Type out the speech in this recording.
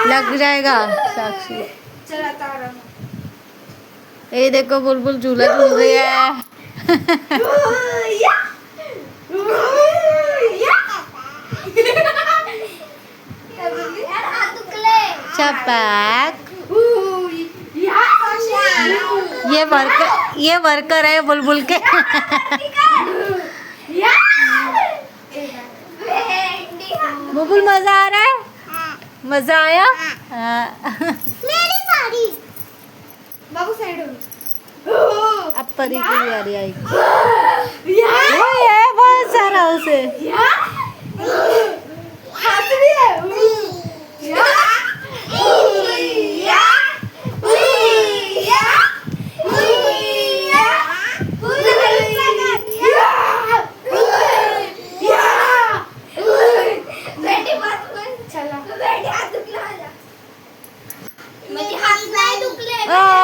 लग जाएगा साक्षी। चला तारा ये देखो बुलबुल झूला झूल रही है। चपाक ये वर्कर है बुलबुल के। बुलबुल मजा आ रहा है? मजा आया? मेरी साड़ी बाबू साइड हो। अब परी की बारी आएगी। ये है बहुत सारा उसे। हाथ भी है। ओ